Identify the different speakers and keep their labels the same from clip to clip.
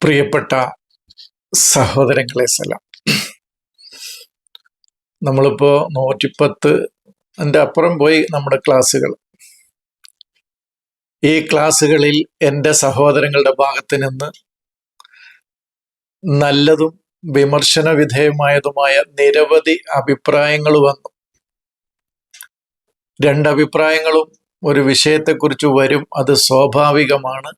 Speaker 1: പ്രിയപ്പെട്ട സഹോദരങ്ങളെ സലാം. നമ്മളിപ്പോ 110 അപ്പുറം പോയി നമ്മുടെ ക്ലാസ്സുകൾ. ഈ ക്ലാസ്സുകളിൽ എൻ്റെ സഹോദരങ്ങളുടെ ഭാഗത്ത് നിന്ന് നല്ലതും വിമർശന വിധേയമായതുമായ നിരവധി അഭിപ്രായങ്ങൾ വന്നു. രണ്ടഭിപ്രായങ്ങളും ഒരു വിഷയത്തെക്കുറിച്ച് വരും, അത് സ്വാഭാവികമാണ്.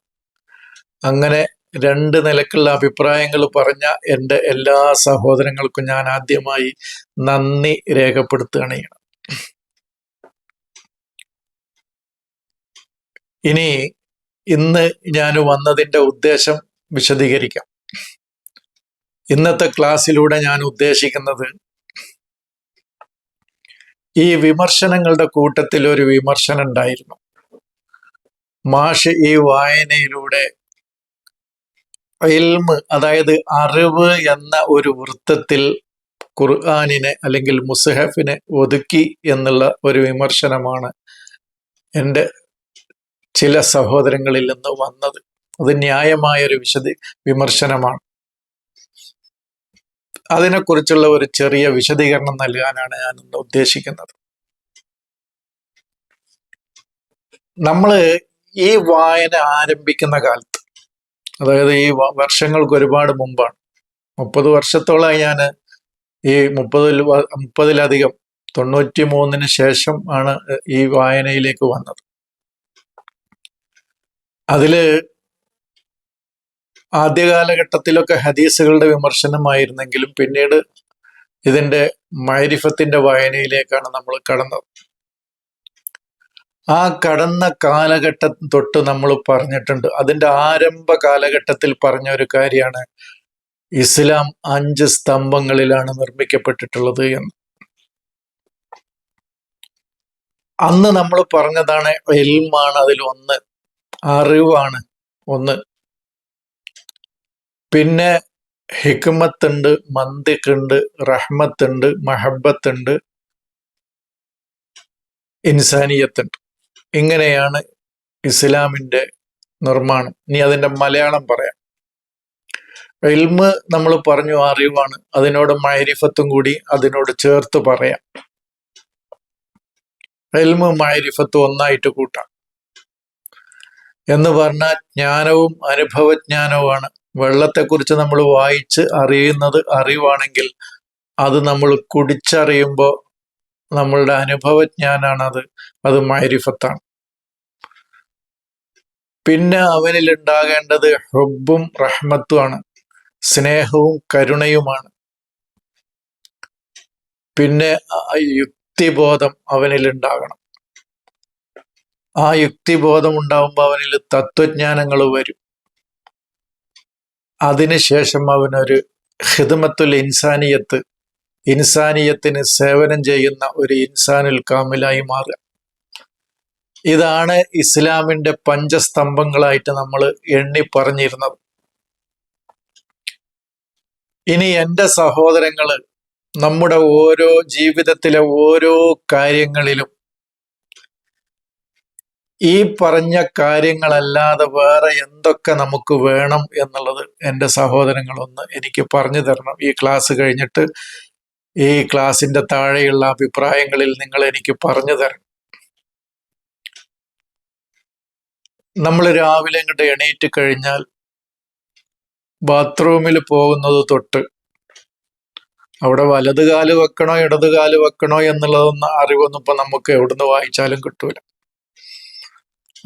Speaker 1: അങ്ങനെ രണ്ട് നിലക്കുള്ള അഭിപ്രായങ്ങൾ പറഞ്ഞ എൻ്റെ എല്ലാ സഹോദരങ്ങൾക്കും ഞാൻ ആദ്യമായി നന്ദി രേഖപ്പെടുത്തുകയാണ്. ഇനി ഇന്ന് ഞാൻ വന്നതിൻ്റെ ഉദ്ദേശം വിശദീകരിക്കാം. ഇന്നത്തെ ക്ലാസ്സിലൂടെ ഞാൻ ഉദ്ദേശിക്കുന്നത്, ഈ വിമർശനങ്ങളുടെ കൂട്ടത്തിൽ ഒരു വിമർശനം ഉണ്ടായിരുന്നു. മാഷ് ഈ വായനയിലൂടെ ഇൽമ്, അതായത് അറിവ് എന്ന ഒരു വൃത്തത്തിൽ ഖുർആനിനെ അല്ലെങ്കിൽ മുസ്ഹഫിനെ ഒതുക്കി എന്നുള്ള ഒരു വിമർശനമാണ് എൻ്റെ ചില സഹോദരങ്ങളിൽ നിന്ന് വന്നത്. അത് ന്യായമായൊരു വിമർശനമാണ്. അതിനെക്കുറിച്ചുള്ള ഒരു ചെറിയ വിശദീകരണം നൽകാനാണ് ഞാൻ ഇന്ന് ഉദ്ദേശിക്കുന്നത്. നമ്മൾ ഈ വായന ആരംഭിക്കുന്ന കാലത്ത്, അതായത് ഈ വർഷങ്ങൾക്ക് ഒരുപാട് മുമ്പാണ്, 30 വർഷത്തോളമായി ഞാൻ ഈ 30-ലധികം 93-ന് ശേഷം ആണ് ഈ വായനയിലേക്ക് വന്നത്. അതില് ആദ്യ കാലഘട്ടത്തിലൊക്കെ ഹദീസുകളുടെ വിമർശനമായിരുന്നെങ്കിലും പിന്നീട് ഇതിൻ്റെ മഅരിഫത്തിന്റെ വായനയിലേക്കാണ് നമ്മൾ കടന്നത്. ആ കടന്ന കാലഘട്ടം തൊട്ട് നമ്മൾ പറഞ്ഞിട്ടുണ്ട്. അതിൻ്റെ ആരംഭ കാലഘട്ടത്തിൽ പറഞ്ഞ ഒരു കാര്യമാണ് ഇസ്ലാം 5 സ്തംഭങ്ങളിലാണ് നിർമ്മിക്കപ്പെട്ടിട്ടുള്ളത് എന്ന്. അന്ന് നമ്മൾ പറഞ്ഞതാണ് ഇൽമാണ് അതിൽ ഒന്ന്, അറിവാണ് ഒന്ന്. പിന്നെ ഹിക്മത്തുണ്ട്, മന്തിഖുണ്ട്, റഹ്മത്തുണ്ട്, മഹബത്തുണ്ട്, ഇൻസാനിയത്തുണ്ട്. ഇങ്ങനെയാണ് ഇസ്ലാമിൻ്റെ നിർമ്മാണം. ഇനി അതിൻ്റെ മലയാളം പറയാം. ഇൽമ് നമ്മൾ പറഞ്ഞു അറിവാണ്, അതിനോട് മഅരിഫത്തും കൂടി അതിനോട് ചേർത്ത് പറയാം. ഇൽമ് മഅരിഫത്ത് ഒന്നായിട്ട് കൂട്ടാം എന്ന് പറഞ്ഞാൽ ജ്ഞാനവും അനുഭവജ്ഞാനവുമാണ്. വെള്ളത്തെക്കുറിച്ച് നമ്മൾ വായിച്ച് അറിയുന്നത് അറിവാണെങ്കിൽ അത് നമ്മൾ കുടിച്ചറിയുമ്പോൾ നമ്മളുടെ അനുഭവജ്ഞാനാണ്, അത് മഅരിഫത്താണ്. പിന്നെ അവനിൽ ഉണ്ടാകേണ്ടത് ഹുബ്ബും റഹ്മത്തുമാണ്, സ്നേഹവും കരുണയുമാണ്. പിന്നെ യുക്തിബോധം അവനിൽ ഉണ്ടാകണം. ആ യുക്തിബോധം ഉണ്ടാവുമ്പോൾ അവനിൽ തത്വജ്ഞാനങ്ങൾ വരും. അതിനുശേഷം അവനൊരു ഖിദ്മത്തുൽ ഇൻസാനിയത്ത്, ഇൻസാനിയത്തിന് സേവനം ചെയ്യുന്ന ഒരു ഇൻസാനുൽ കാമിലായി മാറുക. ഇതാണ് ഇസ്ലാമിൻ്റെ പഞ്ചസ്തംഭങ്ങളായിട്ട് നമ്മൾ എണ്ണി പറഞ്ഞിരുന്നത്. ഇനി എൻ്റെ സഹോദരങ്ങള്, നമ്മുടെ ഓരോ ജീവിതത്തിലെ ഓരോ കാര്യങ്ങളിലും ഈ പറഞ്ഞ കാര്യങ്ങളല്ലാതെ വേറെ എന്തൊക്കെ നമുക്ക് വേണം എന്നുള്ളത് എൻ്റെ സഹോദരങ്ങളൊന്ന് എനിക്ക് പറഞ്ഞു തരണം. ഈ ക്ലാസ് കഴിഞ്ഞിട്ട് ഈ ക്ലാസിൻ്റെ താഴെയുള്ള അഭിപ്രായങ്ങളിൽ നിങ്ങൾ എനിക്ക് പറഞ്ഞു തരണം. നമ്മൾ രാവിലെ ഇങ്ങോട്ട് എണീറ്റ് കഴിഞ്ഞാൽ ബാത്റൂമിൽ പോകുന്നത് തൊട്ട് അവിടെ വലതുകാല് വെക്കണോ ഇടതുകാല് വെക്കണോ എന്നുള്ളതൊന്നും അറിവൊന്നും ഇപ്പൊ നമുക്ക് എവിടുന്ന് വായിച്ചാലും കിട്ടൂല.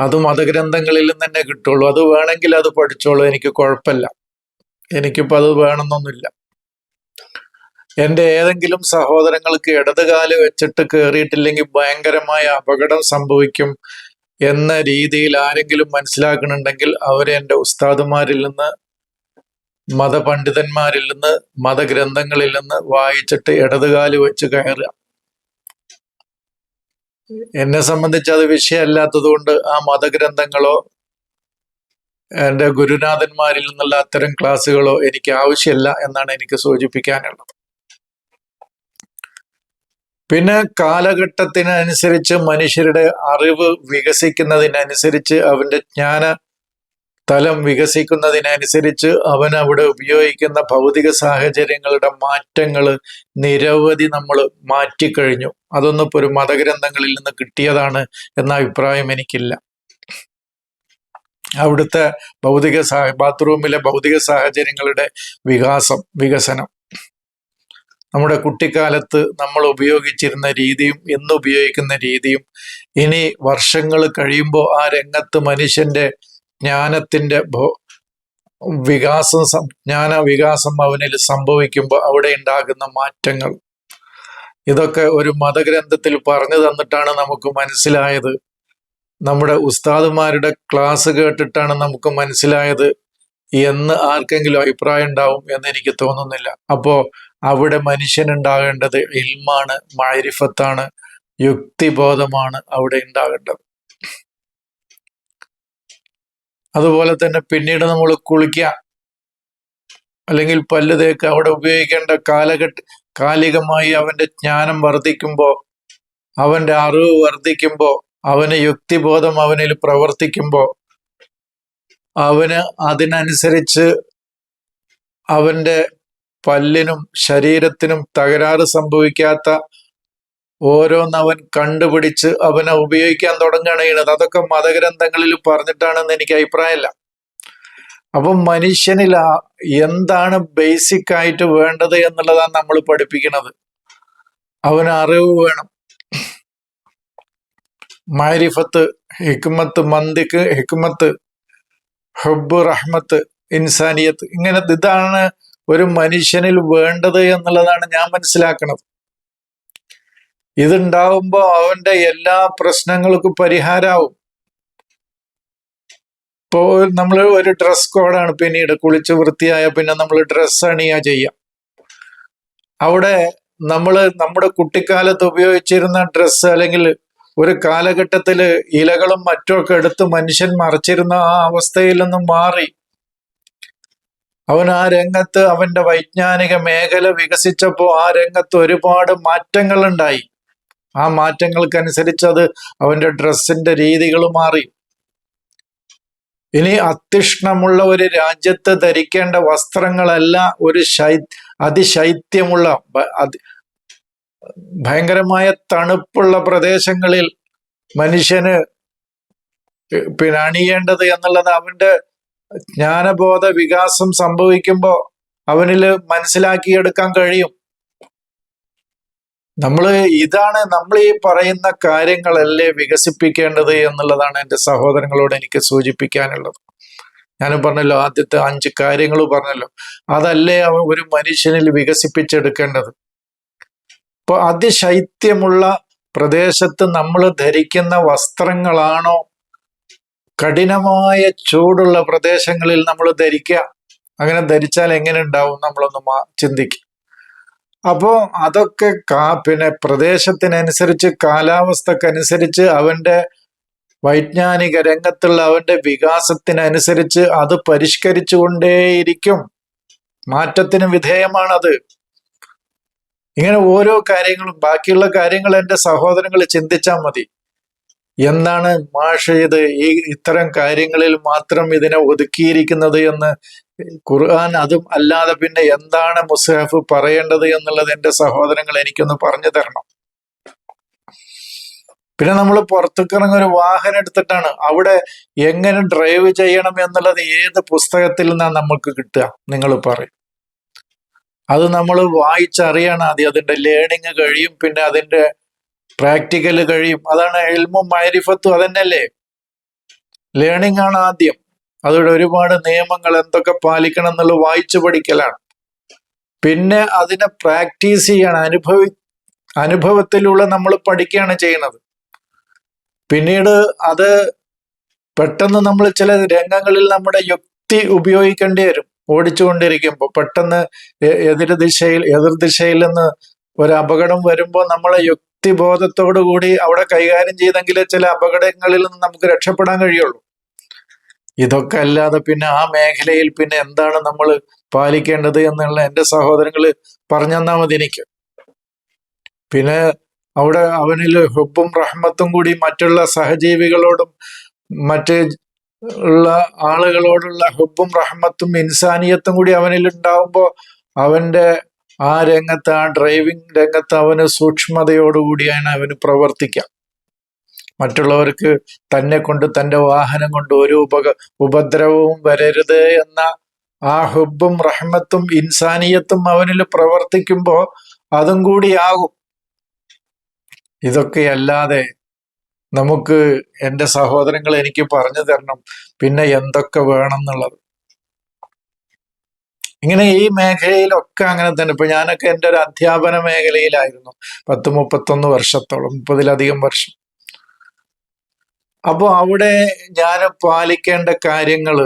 Speaker 1: അത് മതഗ്രന്ഥങ്ങളിൽ തന്നെ കിട്ടുള്ളൂ. അത് വേണമെങ്കിൽ അത് പഠിച്ചോളൂ, എനിക്ക് കുഴപ്പമില്ല. എനിക്കിപ്പോ അത് വേണമെന്നൊന്നുമില്ല. എൻ്റെ ഏതെങ്കിലും സഹോദരങ്ങൾക്ക് ഇടതുകാല് വെച്ചിട്ട് കയറിയിട്ടില്ലെങ്കിൽ ഭയങ്കരമായ അപകടം സംഭവിക്കും എന്ന രീതിയിൽ ആരെങ്കിലും മനസ്സിലാക്കണുണ്ടെങ്കിൽ അവരെ എൻ്റെ ഉസ്താദുമാരിൽ നിന്ന്, മതപണ്ഡിതന്മാരിൽ നിന്ന്, മതഗ്രന്ഥങ്ങളിൽ നിന്ന് വായിച്ചിട്ട് ഇടതുകാല് വെച്ച് കയറുക. എന്നെ സംബന്ധിച്ച് അത് വിഷയമല്ലാത്തത് കൊണ്ട് ആ മതഗ്രന്ഥങ്ങളോ എൻ്റെ ഗുരുനാഥന്മാരിൽ നിന്നുള്ള അത്തരം ക്ലാസ്സുകളോ എനിക്ക് ആവശ്യമില്ല എന്നാണ് എനിക്ക് സൂചിപ്പിക്കാനുള്ളത്. പിന്നെ കാലഘട്ടത്തിനനുസരിച്ച് മനുഷ്യരുടെ അറിവ് വികസിക്കുന്നതിനനുസരിച്ച് അവൻ്റെ തലം വികസിക്കുന്നതിനനുസരിച്ച് അവൻ അവിടെ ഉപയോഗിക്കുന്ന ഭൗതിക സാഹചര്യങ്ങളുടെ മാറ്റങ്ങൾ നിരവധി നമ്മൾ മാറ്റിക്കഴിഞ്ഞു. അതൊന്നും ഇപ്പോൾ ഒരു മതഗ്രന്ഥങ്ങളിൽ നിന്ന് കിട്ടിയതാണ് എന്ന അഭിപ്രായം എനിക്കില്ല. അവിടുത്തെ ബാത്റൂമിലെ ഭൗതിക സാഹചര്യങ്ങളുടെ വികസനം നമ്മുടെ കുട്ടിക്കാലത്ത് നമ്മൾ ഉപയോഗിച്ചിരുന്ന രീതിയും ഇന്ന് ഉപയോഗിക്കുന്ന രീതിയും ഇനി വർഷങ്ങൾ കഴിയുമ്പോൾ ആ രംഗത്ത് മനുഷ്യന്റെ ജ്ഞാനത്തിന്റെ വികാസം അവനിൽ സംഭവിക്കുമ്പോൾ അവിടെ ഉണ്ടാകുന്ന മാറ്റങ്ങൾ, ഇതൊക്കെ ഒരു മതഗ്രന്ഥത്തിൽ പറഞ്ഞു തന്നിട്ടാണ് നമുക്ക് മനസ്സിലായത്. നമ്മുടെ ഉസ്താദുമാരുടെ ക്ലാസ് കേട്ടിട്ടാണ് നമുക്ക് മനസ്സിലായത് എന്ന് ആർക്കെങ്കിലും അഭിപ്രായം ഉണ്ടാവും എന്ന് എനിക്ക് തോന്നുന്നില്ല. അപ്പോ അവിടെ മനുഷ്യനുണ്ടാകേണ്ടത് ഇൽമാണ്, മഅരിഫത്താണ്, യുക്തിബോധമാണ് അവിടെ ഉണ്ടാകേണ്ടത്. അതുപോലെ തന്നെ പിന്നീട് നമ്മൾ കുളിക്കുക അല്ലെങ്കിൽ പല്ല് തേക്കുക, അവിടെ ഉപയോഗിക്കേണ്ട കാലികമായി അവന്റെ ജ്ഞാനം വർദ്ധിക്കുമ്പോൾ, അവന്റെ അറിവ് വർദ്ധിക്കുമ്പോൾ, അവന് യുക്തിബോധം അവനിൽ പ്രവർത്തിക്കുമ്പോൾ, അവന് അതിനനുസരിച്ച് അവന്റെ പല്ലിനും ശരീരത്തിനും തകരാറ് സംഭവിക്കാത്ത ഓരോന്നവൻ കണ്ടുപിടിച്ച് അവനെ ഉപയോഗിക്കാൻ തുടങ്ങുകയാണ് ചെയ്യുന്നത്. അതൊക്കെ മതഗ്രന്ഥങ്ങളിൽ പറഞ്ഞിട്ടാണെന്ന് എനിക്ക് അഭിപ്രായമില്ല. അപ്പം മനുഷ്യനിൽ എന്താണ് ബേസിക് ആയിട്ട് വേണ്ടത് എന്നുള്ളതാണ് നമ്മൾ പഠിപ്പിക്കുന്നത്. അവന് അറിവ് വേണം, മഅരിഫത്ത്, ഹിക്മത്ത്, മന്തിക്ക്, ഹിക്മത്ത്, ഹുബ്ബ്, റഹ്മത്ത്, ഇൻസാനിയത്ത്, ഇങ്ങനെ ഇതാണ് ഒരു മനുഷ്യനിൽ വേണ്ടത് എന്നുള്ളതാണ് ഞാൻ മനസ്സിലാക്കുന്നത്. ഇതുണ്ടാവുമ്പോൾ അവന്റെ എല്ലാ പ്രശ്നങ്ങൾക്കും പരിഹാരമാവും. ഇപ്പോൾ നമ്മൾ ഒരു ഡ്രസ് കോഡാണ്, പിന്നീട് കുളിച്ച് വൃത്തിയായ പിന്നെ നമ്മൾ ഡ്രസ്സ് അണിയാ ചെയ്യാം. അവിടെ നമ്മൾ നമ്മുടെ കുട്ടിക്കാലത്ത് ഉപയോഗിച്ചിരുന്ന ഡ്രസ്സ് അല്ലെങ്കിൽ ഒരു കാലഘട്ടത്തിൽ ഇലകളും മറ്റുമൊക്കെ എടുത്ത് മനുഷ്യൻ മറിച്ചിരുന്ന ആ അവസ്ഥയിൽ നിന്നും മാറി അവൻ ആ രംഗത്ത് അവന്റെ വൈജ്ഞാനിക മേഖല വികസിച്ചപ്പോൾ ആ രംഗത്ത് ഒരുപാട് മാറ്റങ്ങൾ ഉണ്ടായി. ആ മാറ്റങ്ങൾക്കനുസരിച്ച് അത് അവന്റെ ഡ്രസ്സിന്റെ രീതികൾ മാറി. ഇനി അതിഷ്ണമുള്ള ഒരു രാജ്യത്ത് ധരിക്കേണ്ട വസ്ത്രങ്ങളല്ല ഒരു അതിശൈത്യമുള്ള ഭയങ്കരമായ തണുപ്പുള്ള പ്രദേശങ്ങളിൽ മനുഷ്യന് അണിയേണ്ടത് എന്നുള്ളത് അവന്റെ ജ്ഞാനബോധ വികാസം സംഭവിക്കുമ്പോൾ അവനിൽ മനസ്സിലാക്കിയെടുക്കാൻ കഴിയും. നമ്മൾ ഈ പറയുന്ന കാര്യങ്ങളല്ലേ വികസിപ്പിക്കേണ്ടത് എന്നുള്ളതാണ് എൻ്റെ സഹോദരങ്ങളോട് എനിക്ക് സൂചിപ്പിക്കാനുള്ളത്. ഞാൻ പറഞ്ഞല്ലോ, ആദ്യത്തെ 5 കാര്യങ്ങൾ പറഞ്ഞല്ലോ, അതല്ലേ ഒരു മനുഷ്യനിൽ വികസിപ്പിച്ചെടുക്കേണ്ടത്. ഇപ്പൊ അതിശൈത്യമുള്ള പ്രദേശത്ത് നമ്മൾ ധരിക്കുന്ന വസ്ത്രങ്ങളാണോ കഠിനമായ ചൂടുള്ള പ്രദേശങ്ങളിൽ നമ്മൾ ധരിക്കുക? അങ്ങനെ ധരിച്ചാൽ എങ്ങനെ ഉണ്ടാവും നമ്മളൊന്ന് ചിന്തിക്കുക. അപ്പോ അതൊക്കെ പ്രദേശത്തിനനുസരിച്ച്, കാലാവസ്ഥക്കനുസരിച്ച്, അവന്റെ വൈജ്ഞാനിക രംഗത്തുള്ള അവന്റെ വികാസത്തിനനുസരിച്ച് അത് പരിഷ്കരിച്ചുകൊണ്ടേയിരിക്കും. മാറ്റത്തിന് വിധേയമാണത്. ഇങ്ങനെ ഓരോ കാര്യങ്ങളും, ബാക്കിയുള്ള കാര്യങ്ങൾ എൻ്റെ സഹോദരങ്ങൾ ചിന്തിച്ചാൽ മതി. എന്താണ് മാഷ് ഇത്തരം കാര്യങ്ങളിൽ മാത്രം ഇതിനെ ഒതുക്കിയിരിക്കുന്നത് എന്ന് ഖുർആൻ അതും അല്ലാതെ പിന്നെ എന്താണ് മുസ്ഹഫ് പറയേണ്ടത് എന്നുള്ളത് എൻ്റെ സഹോദരങ്ങൾ എനിക്കൊന്ന് പറഞ്ഞു തരണം. പിന്നെ നമ്മൾ പുറത്തേക്കിറങ്ങി ഒരു വാഹനം എടുത്തിട്ടാണ് അവിടെ എങ്ങനെ ഡ്രൈവ് ചെയ്യണം എന്നുള്ളത് ഏത് പുസ്തകത്തിൽ നിന്നാണ് നമുക്ക് കിട്ടുക? നിങ്ങൾ പറയും. അത് നമ്മൾ വായിച്ചറിയണം ആദ്യം. അതിന്റെ ലേണിങ് കഴിയും, പിന്നെ അതിന്റെ പ്രാക്ടിക്കൽ കഴിയും. അതാണ് ഇൽമും മഅരിഫത്തും. അതന്നെയല്ലേ? ലേണിംഗ് ആണ് ആദ്യം. അതോടെ ഒരുപാട് നിയമങ്ങൾ എന്തൊക്കെ പാലിക്കണം എന്നുള്ളത് വായിച്ചു പഠിക്കലാണ്. പിന്നെ അതിനെ പ്രാക്ടീസ് ചെയ്യണം. അനുഭവത്തിലൂടെ നമ്മൾ പഠിക്കുകയാണ് ചെയ്യുന്നത്. പിന്നീട് അത് പെട്ടെന്ന് നമ്മൾ ചില രംഗങ്ങളിൽ നമ്മുടെ യുക്തി ഉപയോഗിക്കേണ്ടി വരും. ഓടിച്ചുകൊണ്ടിരിക്കുമ്പോൾ പെട്ടെന്ന് എതിർദിശയിൽ നിന്ന് ഒരു അപകടം വരുമ്പോൾ നമ്മളെ യുക്തിബോധത്തോടു കൂടി അവിടെ കൈകാര്യം ചെയ്തെങ്കിലേ ചില അപകടങ്ങളിൽ നിന്ന് നമുക്ക് രക്ഷപ്പെടാൻ കഴിയുള്ളൂ. ഇതൊക്കെ അല്ലാതെ പിന്നെ ആ മേഖലയിൽ പിന്നെ എന്താണ് നമ്മൾ പാലിക്കേണ്ടത് എന്നുള്ള എൻ്റെ സഹോദരങ്ങൾ പറഞ്ഞു തന്നാൽ മതി എനിക്ക്. പിന്നെ അവിടെ അവനിൽ ഹുബ്ബും റഹ്മത്തും കൂടി മറ്റുള്ള സഹജീവികളോടും മറ്റ് ഉള്ള ആളുകളോടുള്ള ഹുബും റഹ്മത്തും ഇൻസാനിയത്തും കൂടി അവനിൽ ഉണ്ടാവുമ്പോ അവന്റെ ആ രംഗത്ത്, ആ ഡ്രൈവിംഗ് രംഗത്ത് അവന് സൂക്ഷ്മതയോടുകൂടിയാണ് അവന് പ്രവർത്തിക്കാം. മറ്റുള്ളവർക്ക് തന്നെ കൊണ്ട്, തന്റെ വാഹനം കൊണ്ട് ഒരു ഉപദ്രവവും വരരുത് എന്ന ആ ഹുബും റഹ്മത്തും ഇൻസാനിയത്തും അവനിൽ പ്രവർത്തിക്കുമ്പോ അതും കൂടിയാകും. ഇതൊക്കെയല്ലാതെ നമുക്ക്, എൻ്റെ സഹോദരങ്ങൾ, എനിക്ക് പറഞ്ഞു തരണം പിന്നെ എന്തൊക്കെ വേണം എന്നുള്ളത്. ഇങ്ങനെ ഈ മേഖലയിലൊക്കെ അങ്ങനെ തന്നെ. ഇപ്പൊ ഞാനൊക്കെ എൻ്റെ ഒരു അധ്യാപന മേഖലയിലായിരുന്നു 31 വർഷത്തോളം, 30-ലധികം വർഷം. അപ്പോൾ അവിടെ ഞാൻ പാലിക്കേണ്ട കാര്യങ്ങൾ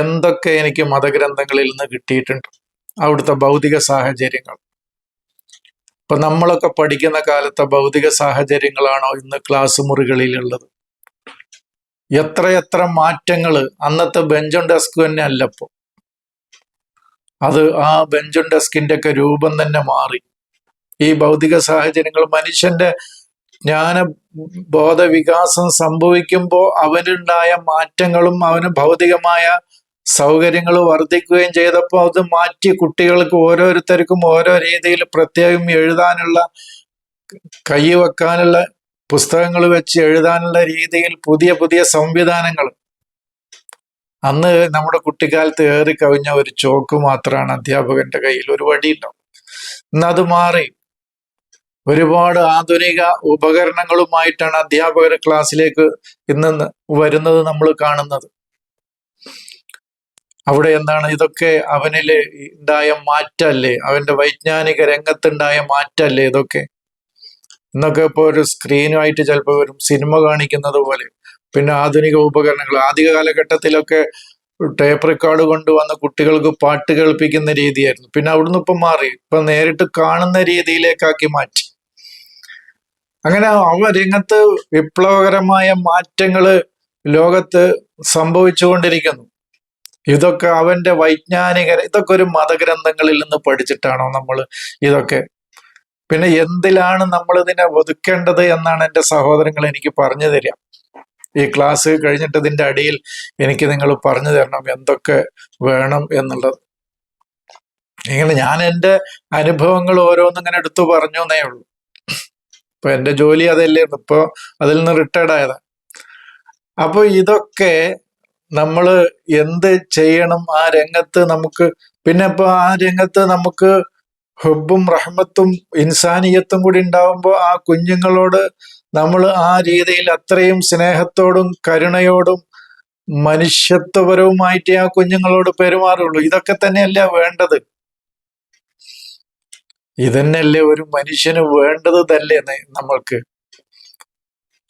Speaker 1: എന്തൊക്കെ എനിക്ക് മതഗ്രന്ഥങ്ങളിൽ നിന്ന് കിട്ടിയിട്ടുണ്ട്. അവിടുത്തെ ഭൗതിക സാഹചര്യങ്ങൾ, ഇപ്പൊ നമ്മളൊക്കെ പഠിക്കുന്ന കാലത്തെ ഭൗതിക സാഹചര്യങ്ങളാണോ ഇന്ന് ക്ലാസ് മുറികളിലുള്ളത്? എത്രയെത്ര മാറ്റങ്ങൾ! അന്നത്തെ ബെഞ്ചും ഡെസ്ക് തന്നെ അല്ല ഇപ്പോ. അത് ആ ബെഞ്ചും ഡെസ്കിന്റെ ഒക്കെ രൂപം തന്നെ മാറി. ഈ ഭൗതിക സാഹചര്യങ്ങൾ, മനുഷ്യന്റെ ജ്ഞാന ബോധ വികാസം സംഭവിക്കുമ്പോൾ അവനുണ്ടായ മാറ്റങ്ങളും അവന് ഭൗതികമായ സൗകര്യങ്ങൾ വർദ്ധിക്കുകയും ചെയ്തപ്പോൾ അത് മാറ്റി കുട്ടികൾക്ക് ഓരോരുത്തർക്കും ഓരോ രീതിയിൽ പ്രത്യേകം എഴുതാനുള്ള, കൈ വെക്കാനുള്ള, പുസ്തകങ്ങൾ വെച്ച് എഴുതാനുള്ള രീതിയിൽ പുതിയ പുതിയ സംവിധാനങ്ങൾ. അന്ന് നമ്മുടെ കുട്ടിക്കാലത്ത് ഏറി കവിഞ്ഞ ഒരു ചോക്ക് മാത്രമാണ് അധ്യാപകന്റെ കയ്യിൽ, ഒരു വടി ഉണ്ടാവും. ഇന്നത് മാറി. ഒരുപാട് ആധുനിക ഉപകരണങ്ങളുമായിട്ടാണ് അധ്യാപകർ ക്ലാസ്സിലേക്ക് ഇന്ന് വരുന്നത്, നമ്മൾ കാണുന്നത്. അവിടെ എന്താണ്? ഇതൊക്കെ അവനില് ഉണ്ടായ മാറ്റല്ലേ? അവന്റെ വൈജ്ഞാനിക രംഗത്തുണ്ടായ മാറ്റല്ലേ ഇതൊക്കെ? ഇന്നൊക്കെ ഇപ്പോൾ ഒരു സ്ക്രീനുമായിട്ട് ചിലപ്പോൾ വരും, സിനിമ കാണിക്കുന്നത് പോലെ. പിന്നെ ആധുനിക ഉപകരണങ്ങൾ, ആദ്യ കാലഘട്ടത്തിലൊക്കെ ടേപ്പ് റെക്കോർഡ് കൊണ്ടുവന്ന് കുട്ടികൾക്ക് പാട്ട് കേൾപ്പിക്കുന്ന രീതിയായിരുന്നു. പിന്നെ അവിടുന്ന് ഇപ്പം മാറി, ഇപ്പൊ നേരിട്ട് കാണുന്ന രീതിയിലേക്കാക്കി മാറ്റി. അങ്ങനെ രംഗത്ത് വിപ്ലവകരമായ മാറ്റങ്ങള് ലോകത്ത് സംഭവിച്ചുകൊണ്ടിരിക്കുന്നു. ഇതൊക്കെ അവന്റെ വൈജ്ഞാനിക, ഇതൊക്കെ ഒരു മതഗ്രന്ഥങ്ങളിൽ നിന്ന് പഠിച്ചിട്ടാണോ നമ്മൾ ഇതൊക്കെ? പിന്നെ എന്തിലാണ് നമ്മൾ ഇതിനെ ഒതുക്കേണ്ടത് എന്നാണ് എൻ്റെ സഹോദരങ്ങൾ എനിക്ക് പറഞ്ഞു തരിക. ഈ ക്ലാസ് കഴിഞ്ഞിട്ട് ഇതിന്റെ അടിയിൽ എനിക്ക് നിങ്ങൾ പറഞ്ഞു തരണം എന്തൊക്കെ വേണം എന്നുള്ളത്. ഇങ്ങനെ ഞാൻ എൻ്റെ അനുഭവങ്ങൾ ഓരോന്നും ഇങ്ങനെ എടുത്തു പറഞ്ഞു എന്നേ ഉള്ളൂ. ഇപ്പൊ എൻ്റെ ജോലി അതല്ലേ, ഇപ്പൊ അതിൽ നിന്ന് റിട്ടയർഡ് ആയതാ. അപ്പൊ ഇതൊക്കെ നമ്മൾ എന്ത് ചെയ്യണം ആ രംഗത്ത് നമുക്ക്? പിന്നെ ഇപ്പൊ ആ രംഗത്ത് നമുക്ക് ഹുബും റഹ്മത്തും ഇൻസാനിയത്തും കൂടി ഉണ്ടാവുമ്പോൾ ആ കുഞ്ഞുങ്ങളോട് നമ്മൾ ആ രീതിയിൽ അത്രയും സ്നേഹത്തോടും കരുണയോടും മനുഷ്യത്വപരവുമായിട്ട് ആ കുഞ്ഞുങ്ങളോട് പെരുമാറുള്ളൂ. ഇതൊക്കെ തന്നെയല്ലേ വേണ്ടത്? ഇതന്നെയല്ലേ ഒരു മനുഷ്യന് വേണ്ടത് തന്നെ നമ്മൾക്ക്.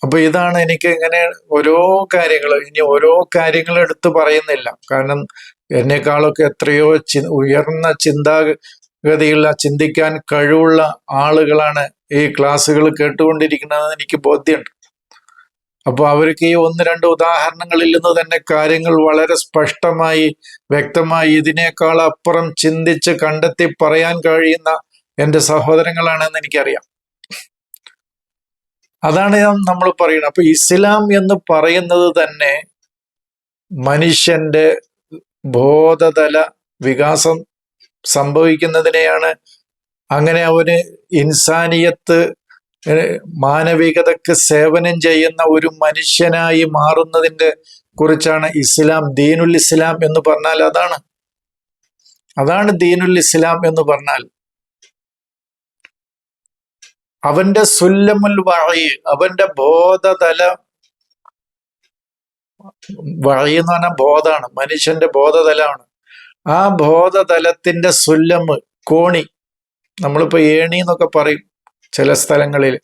Speaker 1: അപ്പൊ ഇതാണ് എനിക്ക് ഇങ്ങനെ ഓരോ കാര്യങ്ങൾ, ഇനി ഓരോ കാര്യങ്ങൾ എടുത്തു പറയുന്നില്ല, കാരണം എന്നെക്കാളൊക്കെ എത്രയോ ഉയർന്ന ചിന്താഗതിയുള്ള, ചിന്തിക്കാൻ കഴിവുള്ള ആളുകളാണ് ഈ ക്ലാസ്സുകൾ കേട്ടുകൊണ്ടിരിക്കുന്നതെന്ന് എനിക്ക് ബോധ്യമുണ്ട്. അപ്പോൾ അവർക്ക് ഈ 1-2 ഉദാഹരണങ്ങളിൽ നിന്ന് തന്നെ കാര്യങ്ങൾ വളരെ സ്പഷ്ടമായി, വ്യക്തമായി, ഇതിനേക്കാൾ അപ്പുറം ചിന്തിച്ച് കണ്ടെത്തി പറയാൻ കഴിയുന്ന എൻ്റെ സഹോദരങ്ങളാണെന്ന് എനിക്കറിയാം. അതാണ് നമ്മൾ പറയുന്നത്. അപ്പൊ ഇസ്ലാം എന്ന് പറയുന്നത് തന്നെ മനുഷ്യന്റെ ബോധതല വികാസം സംഭവിക്കുന്നതിനെയാണ്. അങ്ങനെ അവന് ഇൻസാനിയത്ത്, മാനവികതക്ക് സേവനം ചെയ്യുന്ന ഒരു മനുഷ്യനായി മാറുന്നതിന്റെ കുറിച്ചാണ് ഇസ്ലാം. ദീനുൽ ഇസ്ലാം എന്ന് പറഞ്ഞാൽ അതാണ് ദീനുൽ ഇസ്ലാം എന്ന് പറഞ്ഞാൽ. അവന്റെ സുല്ലമുൽ വഴി, അവന്റെ ബോധതല, വഴി എന്ന് പറഞ്ഞാൽ ബോധമാണ്, മനുഷ്യന്റെ ബോധതലമാണ്. ആ ബോധതലത്തിന്റെ സുല്ലമ്, കോണി, നമ്മളിപ്പോ ഏണി എന്നൊക്കെ പറയും ചില സ്ഥലങ്ങളിൽ,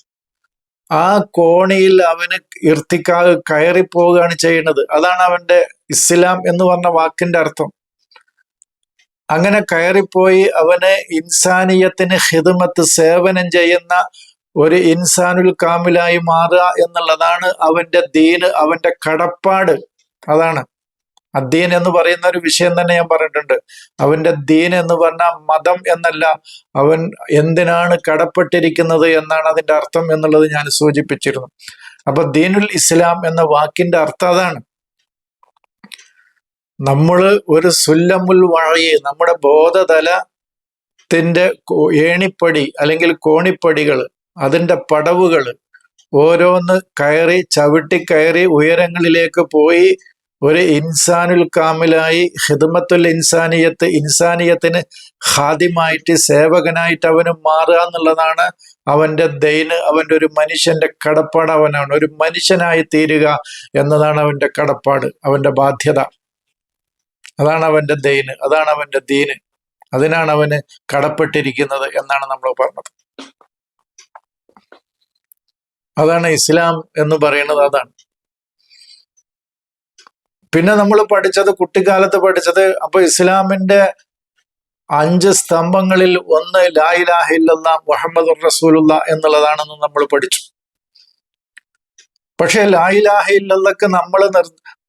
Speaker 1: ആ കോണിയിൽ അവന് കയറിപ്പോവുകയാണ് ചെയ്യുന്നത്. അതാണ് അവന്റെ ഇസ്ലാം എന്ന് പറഞ്ഞ വാക്കിന്റെ അർത്ഥം. അങ്ങനെ കയറിപ്പോയി അവന് ഇൻസാനിയത്തിന് ഖിദ്മത്ത്, സേവനം ചെയ്യുന്ന ഒരു ഇൻസാനുൽ കാമിലായി മാറുക എന്നുള്ളതാണ് അവന്റെ ദീന്, അവന്റെ കടപ്പാട്. അതാണ് അദ്ദീൻ എന്ന് പറയുന്ന ഒരു വിഷയം തന്നെ ഞാൻ പറഞ്ഞിട്ടുണ്ട്. അവന്റെ ദീൻ എന്ന് പറഞ്ഞാൽ മതം എന്നല്ല, അവൻ എന്തിനാണ് കടപ്പെട്ടിരിക്കുന്നത് എന്നാണ് അതിന്റെ അർത്ഥം എന്നുള്ളത് ഞാൻ സൂചിപ്പിച്ചിരുന്നു. അപ്പൊ ദീനുൽ ഇസ്ലാം എന്ന വാക്കിന്റെ അർത്ഥം അതാണ്. നമ്മള് ഒരു സുല്ലമുൽ വഴി, നമ്മുടെ ബോധതലത്തിന്റെ ഏണിപ്പടി അല്ലെങ്കിൽ കോണിപ്പടികൾ, അതിന്റെ പടവുകൾ ഓരോന്ന് കയറി ചവിട്ടിക്കയറി ഉയരങ്ങളിലേക്ക് പോയി ഒരു ഇൻസാനുൽ കാമിലായി ഖിദ്മത്തുൽ ഇൻസാനിയത്ത്, ഇൻസാനിയത്തിന് ഖാദിമായിട്ട് സേവകനായിട്ട് അവന് മാറുക എന്നുള്ളതാണ് അവന്റെ ദൈന്, അവന്റെ ഒരു മനുഷ്യന്റെ കടപ്പാട്. അവനാണ് ഒരു മനുഷ്യനായി തീരുക എന്നതാണ് അവന്റെ കടപ്പാട്, അവന്റെ ബാധ്യത. അതാണ് അവന്റെ ദൈന്, അതാണ് അവന്റെ ദീന്, അതിനാണ് അവന് കടപ്പെട്ടിരിക്കുന്നത് എന്നാണ് നമ്മൾ പറഞ്ഞത്. അതാണ് ഇസ്ലാം എന്ന് പറയുന്നത്. അതാണ് പിന്നെ നമ്മൾ പഠിച്ചത്, കുട്ടിക്കാലത്ത് പഠിച്ചത്, അപ്പൊ ഇസ്ലാമിന്റെ 5 സ്തംഭങ്ങളിൽ ഒന്ന് ലാ ഇലാഹ ഇല്ലല്ലാഹ് മുഹമ്മദുർ റസൂലുള്ള എന്നുള്ളതാണെന്ന് നമ്മൾ പഠിച്ചു. പക്ഷെ ലാ ഇലാഹ ഇല്ലല്ലാഹ്ക്ക് നമ്മൾ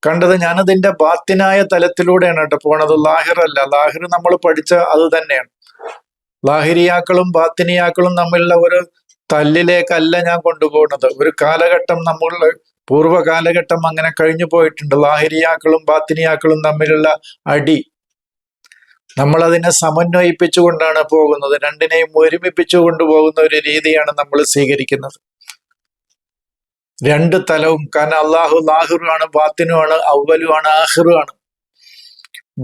Speaker 1: കണ്ടത്, ഞാനതിന്റെ ബാത്തിനായ തലത്തിലൂടെയാണ് കേട്ടോ പോണത്, ലാഹിറല്ല. ലാഹിർ നമ്മൾ പഠിച്ച അത് തന്നെയാണ്. ലാഹിരിയാക്കളും ബാത്തിനിയാക്കളും തമ്മിലുള്ള ഒരു തല്ലിലേക്കല്ല ഞാൻ കൊണ്ടുപോകുന്നത്. ഒരു കാലഘട്ടം, നമ്മളുടെ പൂർവ്വകാലഘട്ടം അങ്ങനെ കഴിഞ്ഞു പോയിട്ടുണ്ട്. ലാഹിരിയാക്കളും ബാത്തിനിയാക്കളും തമ്മിലുള്ള അടി, നമ്മളതിനെ സമന്വയിപ്പിച്ചുകൊണ്ടാണ് പോകുന്നത്. രണ്ടിനെയും ഒരുമിപ്പിച്ചു കൊണ്ടുപോകുന്ന ഒരു രീതിയാണ് നമ്മൾ സ്വീകരിക്കുന്നത്. 2 തലവും. കാരണം അള്ളാഹു ലാഹിറുമാണ്, ബാത്തിനുമാണ്, അവലുമാണ്, ആഹിറുമാണ്,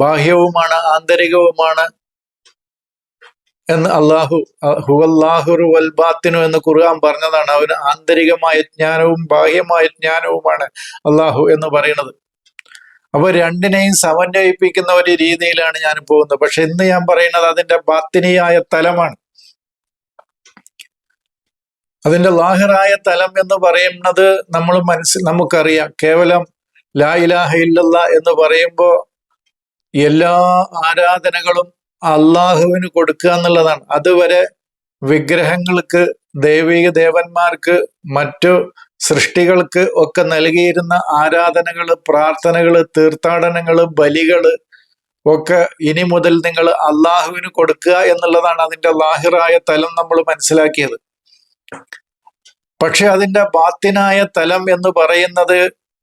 Speaker 1: ബാഹ്യവുമാണ്, ആന്തരികവുമാണ് എന്ന് അള്ളാഹു ഹുവല്ലാഹുറു വൽ ബാത്തിനു എന്ന് ഖുർആൻ പറഞ്ഞതാണ്. അവന് ആന്തരികമായ ജ്ഞാനവും ബാഹ്യമായ ജ്ഞാനവുമാണ് അള്ളാഹു എന്ന് പറയുന്നത്. അപ്പൊ രണ്ടിനെയും സമന്വയിപ്പിക്കുന്ന ഒരു രീതിയിലാണ് ഞാൻ പോകുന്നത്. പക്ഷെ ഇന്ന് ഞാൻ പറയുന്നത് അതിന്റെ ബാത്തിനിയായ തലമാണ്. അതിന്റെ ലാഹിറായ തലം എന്ന് പറയുന്നത് നമുക്കറിയാം. കേവലം ലാ ഇലാഹ ഇല്ലല്ലാഹ് എന്ന് പറയുമ്പോ എല്ലാ ആരാധനകളും അള്ളാഹുവിന് കൊടുക്കുക എന്നുള്ളതാണ്. അതുവരെ വിഗ്രഹങ്ങൾക്ക്, ദൈവിക ദേവന്മാർക്ക്, മറ്റു സൃഷ്ടികൾക്ക് ഒക്കെ നൽകിയിരുന്ന ആരാധനകള്, പ്രാർത്ഥനകള്, തീർത്ഥാടനങ്ങള്, ബലികള് ഒക്കെ ഇനി മുതൽ നിങ്ങൾ അള്ളാഹുവിന് കൊടുക്കുക എന്നുള്ളതാണ് അതിന്റെ ലാഹിറായ തലം നമ്മൾ മനസ്സിലാക്കിയത്. പക്ഷെ അതിന്റെ ബാത്തിനായ തലം എന്ന് പറയുന്നത്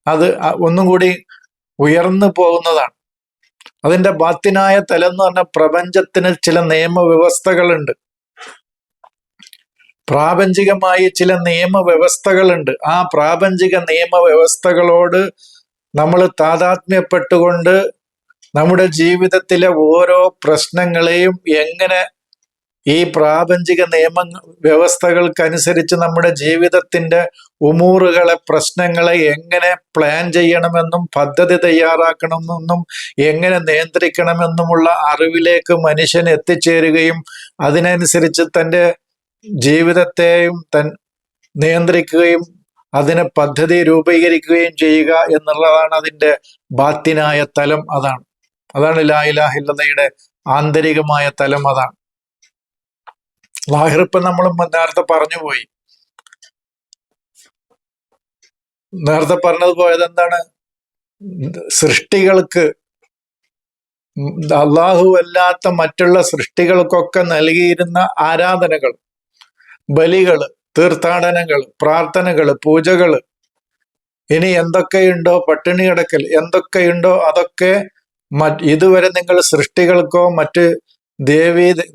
Speaker 1: അത് ഒന്നും കൂടി ഉയർന്നു പോകുന്നതാണ്. അതിന്റെ ബാത്തിനായ തലം എന്ന് പറഞ്ഞാൽ പ്രപഞ്ചത്തിന് ചില നിയമവ്യവസ്ഥകളുണ്ട്, പ്രാപഞ്ചികമായി ചില നിയമവ്യവസ്ഥകളുണ്ട്. ആ പ്രാപഞ്ചിക നിയമവ്യവസ്ഥകളോട് നമ്മൾ താതാത്മ്യപ്പെട്ടുകൊണ്ട് നമ്മുടെ ജീവിതത്തിലെ ഓരോ പ്രശ്നങ്ങളെയും എങ്ങനെ ഈ പ്രാപഞ്ചിക വ്യവസ്ഥകൾക്കനുസരിച്ച് നമ്മുടെ ജീവിതത്തിന്റെ ഉമൂറുകളെ, പ്രശ്നങ്ങളെ എങ്ങനെ പ്ലാൻ ചെയ്യണമെന്നും പദ്ധതി തയ്യാറാക്കണമെന്നും എങ്ങനെ നിയന്ത്രിക്കണമെന്നുമുള്ള അറിവിലേക്ക് മനുഷ്യൻ എത്തിച്ചേരുകയും അതിനനുസരിച്ച് തൻ്റെ ജീവിതത്തെയും നിയന്ത്രിക്കുകയും അതിനെ പദ്ധതി രൂപീകരിക്കുകയും ചെയ്യുക എന്നുള്ളതാണ് അതിൻ്റെ ബാത്തിനായ തലം. അതാണ് ലാ ഇലാഹ ഇല്ലല്ലാഹയുടെ ആന്തരികമായ തലം. അതാണ് ലാഹിർ. ഇപ്പം നമ്മൾ നേരത്തെ പറഞ്ഞുപോയി. നേരത്തെ പറഞ്ഞത് പോയത് എന്താണ്? സൃഷ്ടികൾക്ക്, അള്ളാഹു അല്ലാത്ത മറ്റുള്ള സൃഷ്ടികൾക്കൊക്കെ നൽകിയിരുന്ന ആരാധനകൾ, ബലികള്, തീർത്ഥാടനങ്ങൾ, പ്രാർത്ഥനകൾ, പൂജകൾ, ഇനി എന്തൊക്കെയുണ്ടോ, പട്ടിണി കിടക്കൽ, എന്തൊക്കെയുണ്ടോ അതൊക്കെ ഇതുവരെ നിങ്ങൾ സൃഷ്ടികൾക്കോ മറ്റ്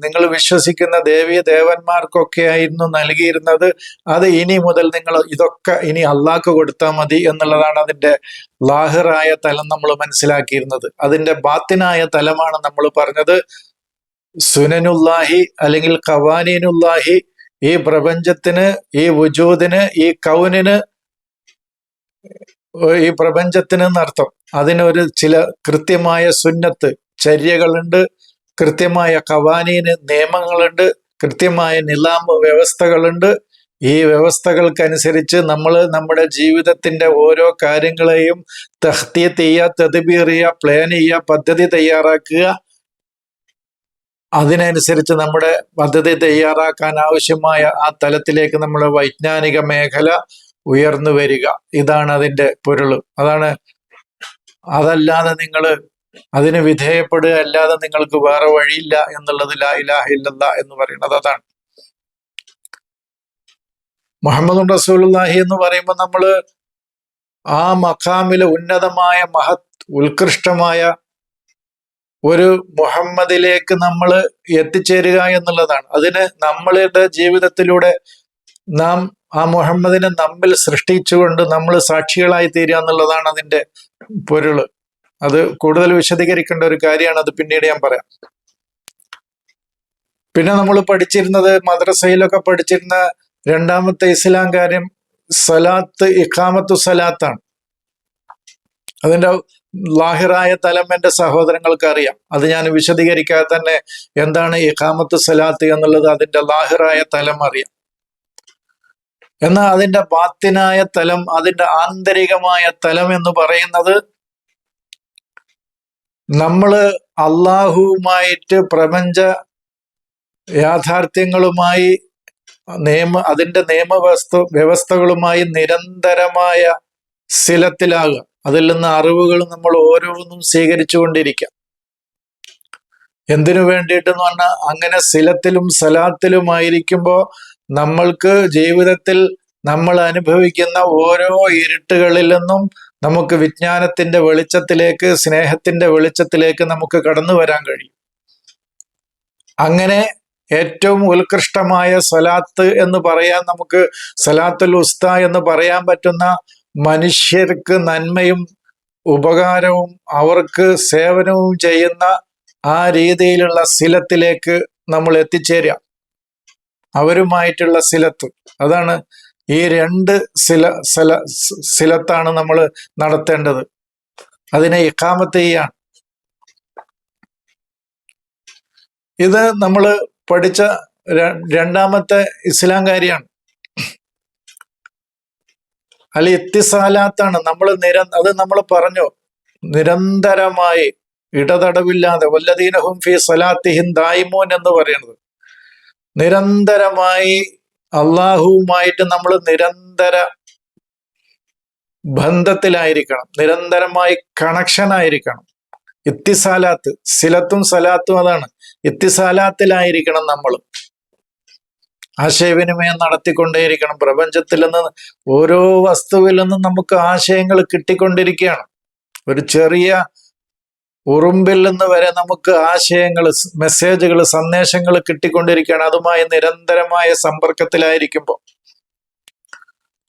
Speaker 1: നിങ്ങൾ വിശ്വസിക്കുന്ന ദേവീ ദേവന്മാർക്കൊക്കെ ആയിരുന്നു നൽകിയിരുന്നത്. അത് ഇനി മുതൽ നിങ്ങൾ ഇതൊക്കെ ഇനി അള്ളാഹ്ക്ക് കൊടുത്താൽ മതി എന്നുള്ളതാണ് അതിൻ്റെ ലാഹിറായ തലം നമ്മൾ മനസ്സിലാക്കിയിരുന്നത്. അതിൻ്റെ ബാത്തിനായ തലമാണ് നമ്മൾ പറഞ്ഞത് സുനനുല്ലാഹി അല്ലെങ്കിൽ ഖവാനീനുല്ലാഹി. ഈ പ്രപഞ്ചത്തിന്, ഈ വുജൂദിന്, ഈ കൗനിന്, ഈ പ്രപഞ്ചത്തിന് എന്നർത്ഥം. അതിനൊരു ചില കൃത്യമായ സുന്നത്ത് ചര്യകളുണ്ട്, കൃത്യമായ ഖവാനീന് നിയമങ്ങളുണ്ട്, കൃത്യമായ നിലാം വ്യവസ്ഥകളുണ്ട്. ഈ വ്യവസ്ഥകൾക്കനുസരിച്ച് നമ്മൾ നമ്മുടെ ജീവിതത്തിന്റെ ഓരോ കാര്യങ്ങളെയും തഖ്തീത്ത് ചെയ്യുക, തദ്ബീർ ചെയ്യുക, പ്ലാൻ ചെയ്യുക, പദ്ധതി തയ്യാറാക്കുക. അതിനനുസരിച്ച് നമ്മുടെ പദ്ധതി തയ്യാറാക്കാൻ ആവശ്യമായ ആ തലത്തിലേക്ക് നമ്മുടെ വൈജ്ഞാനിക മേഖല ഉയർന്നു വരിക. ഇതാണ് അതിൻ്റെ പൊരുള്. അതല്ലാതെ നിങ്ങൾ അതിന് വിധേയപ്പെടുക അല്ലാതെ നിങ്ങൾക്ക് വേറെ വഴിയില്ല എന്നുള്ളത് ലാ ഇലാഹ ഇല്ലല്ലാഹ് എന്ന് പറയുന്നത്. അതാണ് മുഹമ്മദുർ റസൂലുള്ളാഹി എന്ന് പറയുമ്പോൾ നമ്മൾ ആ മഖാമില് ഉന്നതമായ ഉത്കൃഷ്ടമായ ഒരു മുഹമ്മദിലേക്ക് നമ്മൾ എത്തിച്ചേരുക എന്നുള്ളതാണ്. അതിന് നമ്മളുടെ ജീവിതത്തിലൂടെ നാം ആ മുഹമ്മദിനെ നമ്മിൽ സൃഷ്ടിച്ചുകൊണ്ട് നമ്മൾ സാക്ഷികളായി തീരുക എന്നുള്ളതാണ് അതിന്റെ പൊരുള്. അത് കൂടുതൽ വിശദീകരിക്കേണ്ട ഒരു കാര്യമാണ്, അത് പിന്നീട് ഞാൻ പറയാം. പിന്നെ നമ്മൾ പഠിച്ചിരുന്നത്, മദ്രസയിലൊക്കെ പഠിച്ചിരുന്ന രണ്ടാമത്തെ ഇസ്ലാം കാര്യം സലാത്ത്, ഇഖാമത്തു സലാത്താണ്. അതിന്റെ ലാഹിറായ തലം എൻ്റെ സഹോദരങ്ങൾക്ക് അറിയാം. അത് ഞാൻ വിശദീകരിക്കാതെ തന്നെ എന്താണ് ഇഖാമത്തു സലാത്ത് എന്നുള്ളത് അതിന്റെ ലാഹിറായ തലം അറിയാം. എന്നാൽ അതിന്റെ ബാത്തിനായ തലം, അതിന്റെ ആന്തരികമായ തലം എന്ന് പറയുന്നത് നമ്മള് അള്ളാഹുവുമായിട്ട്, പ്രപഞ്ച യാഥാർത്ഥ്യങ്ങളുമായി, അതിന്റെ വ്യവസ്ഥകളുമായി നിരന്തരമായ സിലത്തിലാകുക. അതിൽ നിന്ന് അറിവുകൾ നമ്മൾ ഓരോന്നും സ്വീകരിച്ചു കൊണ്ടിരിക്കുക. എന്തിനു വേണ്ടിയിട്ടെന്ന് പറഞ്ഞാൽ, അങ്ങനെ സിലത്തിലും സലാത്തിലുമായിരിക്കുമ്പോൾ നമ്മൾക്ക് ജീവിതത്തിൽ നമ്മൾ അനുഭവിക്കുന്ന ഓരോ ഇരുട്ടുകളിൽ നിന്നും നമുക്ക് വിജ്ഞാനത്തിന്റെ വെളിച്ചത്തിലേക്ക്, സ്നേഹത്തിന്റെ വെളിച്ചത്തിലേക്ക് നമുക്ക് കടന്നു വരാൻ കഴിയും. അങ്ങനെ ഏറ്റവും ഉത്കൃഷ്ടമായ സലാത്ത് എന്ന് പറയാൻ, നമുക്ക് സലാത്തുൽ ഉസ്ത എന്ന് പറയാൻ പറ്റുന്ന, മനുഷ്യർക്ക് നന്മയും ഉപകാരവും അവർക്ക് സേവനവും ചെയ്യുന്ന ആ രീതിയിലുള്ള സിലത്തിലേക്ക് നമ്മൾ എത്തിച്ചേരുക. അവരുമായിട്ടുള്ള സിലത്ത്, അതാണ് ഈ രണ്ട് സിലത്താണ് നമ്മൾ നടത്തേണ്ടത്. അതിനെ ഇഖാമത്ത് ചെയ്യാണ്. ഇത് നമ്മൾ പഠിച്ച രണ്ടാമത്തെ ഇസ്ലാം കാര്യമാണ്. അല്ല, ഇത്തിസാലാത്താണ്. അത് നമ്മൾ പറഞ്ഞു, നിരന്തരമായി ഇടതടവില്ലാതെ വല്ലദീനഹും ഫീ സലാത്തിഹിം ദായിമൂൻ എന്ന് പറയുന്നത്. നിരന്തരമായി അള്ളാഹുവുമായിട്ട് നമ്മൾ നിരന്തര ബന്ധത്തിലായിരിക്കണം, നിരന്തരമായി കണക്ഷൻ ആയിരിക്കണം. ഇത്തിസാലാത്ത്, സിലത്തും സലാത്തും അതാണ്. ഇത്തിസാലാത്തിലായിരിക്കണം നമ്മൾ. ആശയവിനിമയം നടത്തിക്കൊണ്ടേയിരിക്കണം. പ്രപഞ്ചത്തിൽ നിന്ന്, ഓരോ വസ്തുവിൽ നിന്നും നമുക്ക് ആശയങ്ങൾ കിട്ടിക്കൊണ്ടിരിക്കുകയാണ്. ഒരു ചെറിയ ഉറുമ്പിൽ നിന്ന് വരെ നമുക്ക് ആശയങ്ങൾ, മെസ്സേജുകൾ, സന്ദേശങ്ങൾ കിട്ടിക്കൊണ്ടിരിക്കുകയാണ്. അതുമായി നിരന്തരമായ സമ്പർക്കത്തിലായിരിക്കുമ്പോൾ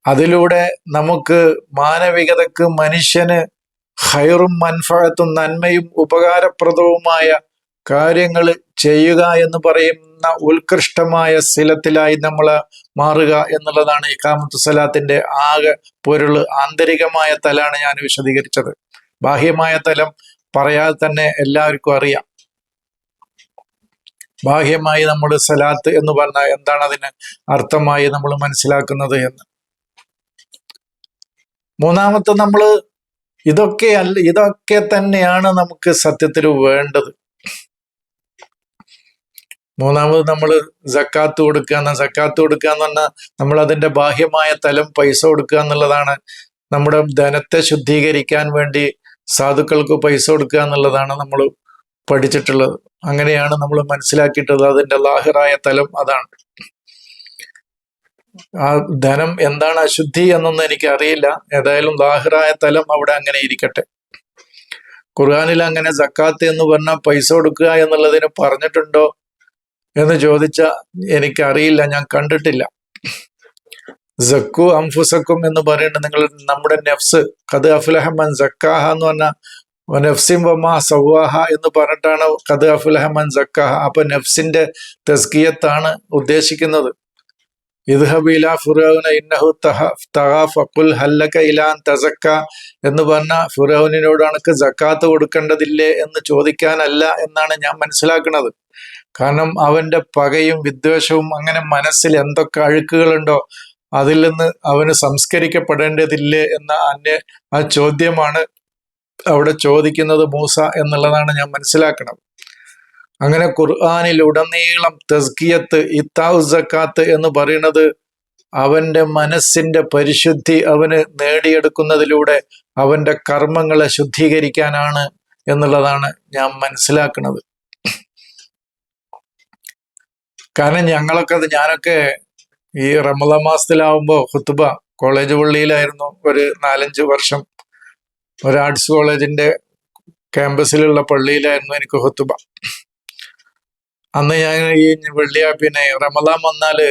Speaker 1: അതിലൂടെ നമുക്ക് മാനവികതക്ക്, മനുഷ്യന് ഖൈറും മൻഫഅത്തും, നന്മയും ഉപകാരപ്രദവുമായ കാര്യങ്ങൾ ചെയ്യുക എന്ന് പറയുന്ന ഉത്കൃഷ്ടമായ സിലത്തിലായി നമ്മൾ മാറുക എന്നുള്ളതാണ് ഇഖാമത്തു സലാത്തിന്റെ ആകെ പൊരുള്. ആന്തരികമായ തലാണ് ഞാൻ വിശദീകരിച്ചത്. ബാഹ്യമായ തലം പറയാതെ തന്നെ എല്ലാവർക്കും അറിയാം. ബാഹ്യമായി നമ്മൾ സലാത്ത് എന്ന് പറഞ്ഞാൽ എന്താണ് അതിന് അർത്ഥമായി നമ്മൾ മനസ്സിലാക്കുന്നത് എന്ന്. മൂന്നാമത്തെ, നമ്മൾ ഇതൊക്കെ തന്നെയാണ് നമുക്ക് സത്യത്തിൽ വേണ്ടത്. മൂന്നാമത് നമ്മൾ സക്കാത്ത് കൊടുക്കുക. സക്കാത്ത് കൊടുക്കുക എന്ന് പറഞ്ഞാൽ നമ്മൾ അതിന്റെ ബാഹ്യമായ തലം, പൈസ കൊടുക്കുക എന്നുള്ളതാണ്. നമ്മുടെ ധനത്തെ ശുദ്ധീകരിക്കാൻ വേണ്ടി സാധുക്കൾക്ക് പൈസ കൊടുക്കുക എന്നുള്ളതാണ് നമ്മൾ പഠിച്ചിട്ടുള്ളത്. അങ്ങനെയാണ് നമ്മൾ മനസ്സിലാക്കിയിട്ടുള്ളത്. അതിന്റെ ലാഹിറായ തലം അതാണ്. ആ ധനം എന്താണ് അശുദ്ധി എന്നൊന്നും എനിക്ക് അറിയില്ല. ഏതായാലും ലാഹിറായ തലം അവിടെ അങ്ങനെ ഇരിക്കട്ടെ. ഖുർആനിൽ അങ്ങനെ സക്കാത്ത് എന്ന് പറഞ്ഞാൽ പൈസ കൊടുക്കുക എന്നുള്ളതിന് പറഞ്ഞിട്ടുണ്ടോ എന്ന് ചോദിച്ചാൽ എനിക്കറിയില്ല, ഞാൻ കണ്ടിട്ടില്ല. സക്കു അംഫുസക്കും എന്ന് പറയുന്നത്, നിങ്ങൾ നമ്മുടെ നെഫ്സ്, ഖദ് അഫ്ലഹ മൻ സക്കാഹ എന്ന് പറഞ്ഞാൽ നഫ്സിൻ വമാ സവ്വാഹ എന്ന് പറഞ്ഞിട്ടാണ് ഖദ് അഫ്ലഹ മൻ സക്കാഹ. അപ്പൊ നഫ്സിന്റെ തസ്കിയത്താണ് ഉദ്ദേശിക്കുന്നത്. ഇദ്ഹബ് ഇലാ ഫിറഔന ഇന്നഹു തഗാ ഫഖുൽ ഹല്ലക ഇലാ അൻ തസക്ക എന്ന് പറഞ്ഞ ഫിറഔനിനോട് അനക്ക് സക്കാത്ത് കൊടുക്കേണ്ടതില്ലേ എന്ന് ചോദിക്കാനല്ല എന്നാണ് ഞാൻ മനസ്സിലാക്കുന്നത്. കാരണം അവന്റെ പകയും വിദ്വേഷവും, അങ്ങനെ മനസ്സിൽ എന്തൊക്കെ അഴുക്കുകളുണ്ടോ അതിൽ നിന്ന് അവന് സംസ്കരിക്കപ്പെടേണ്ടതില്ലേ എന്ന ആ ചോദ്യമാണ് അവിടെ ചോദിക്കുന്നത് മൂസ എന്നുള്ളതാണ് ഞാൻ മനസ്സിലാക്കുന്നത്. അങ്ങനെ ഖുർആനിൽ ഉടനീളം തസ്കിയത്ത്, ഇത്താഉ സക്കാത്ത് എന്ന് പറയുന്നത് അവന്റെ മനസ്സിന്റെ പരിശുദ്ധി അവന് നേടിയെടുക്കുന്നതിലൂടെ അവന്റെ കർമ്മങ്ങളെ ശുദ്ധീകരിക്കാനാണ് എന്നുള്ളതാണ് ഞാൻ മനസ്സിലാക്കുന്നത്. കാരണം ഞാനൊക്കെ ഈ റമദാൻ മാസത്തിലാവുമ്പോൾ ഖുത്ബ, കോളേജ് പള്ളിയിലായിരുന്നു ഒരു 4-5 വർഷം. ഒരു ആർട്സ് കോളേജിന്റെ ക്യാമ്പസിലുള്ള പള്ളിയിലായിരുന്നു എനിക്ക് ഖുതുബ. അന്ന് ഞാൻ ഈ പിന്നെ റമദാൻ വന്നാല്